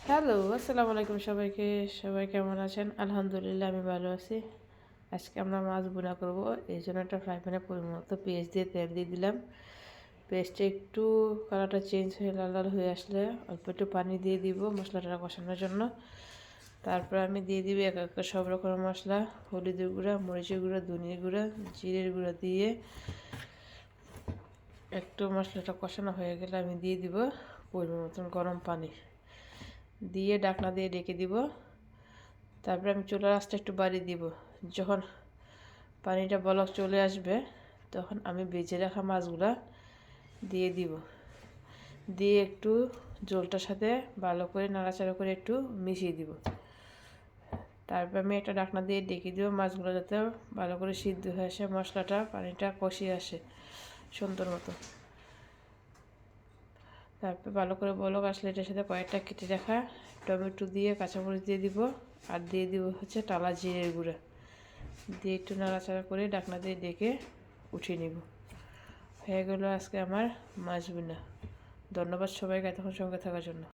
Hello, আসসালামু আলাইকুম সবাইকে। সবাই কেমন আছেন? আলহামদুলিল্লাহ আমি ভালো আছি। আজকে আমরা মাছ ভুনা করব। এই জন্য একটা ফ্রাই প্যানে পরিমাণ মতো পেঁয়াজ দিয়ে তেল দিয়ে দিলাম। পেঁয়াজটা একটু কালারটা চেঞ্জ হয়ে লাল লাল হয়ে আসলে অল্প একটু পানি দিয়ে দিব মশলাটা কষানোর জন্য। তারপর আমি দিয়ে দিব এক এক করে সব রকমের মশলা, হলুদের গুঁড়া, মরিচের গুঁড়া, ধনিয়ার গুঁড়া, জিরের গুঁড়া দিয়ে একটু মশলাটা কষানো হয়ে গেলে আমি দিয়ে দিব পরিমাণ মতন গরম পানি দিয়ে ঢাকনা দিয়ে ঢেকে দিব। তারপরে আমি চুলার আঁচটা একটু বাড়িয়ে দিব। যখন পানিটা বলক চলে আসবে তখন আমি ভেজে রাখা মাছগুলা দিয়ে দিব। দিয়ে একটু ঝোলটার সাথে ভালো করে নাড়াচাড়া করে একটু মিশিয়ে দিব। তারপর আমি একটা ঢাকনা দিয়ে ঢেকে দিব মাছগুলো যাতে ভালো করে সিদ্ধ হয়ে আসে, মশলাটা পানিটা কষিয়ে আসে সুন্দর মতো। তারপর ভালো করে বলক আসলে এটার সাথে কয়েকটা কেটে রাখা টমেটো দিয়ে কাঁচামরিচ দিয়ে দিব। আর দিয়ে দিব হচ্ছে টালা জিরের গুঁড়া দিয়ে একটু নাড়াচাড়া করে ঢাকনা দিয়ে ডেকে উঠিয়ে নিব। হয়ে গেল আজকে আমার মাছ ভুনা। ধন্যবাদ সবাইকে এতক্ষণ সঙ্গে থাকার জন্য।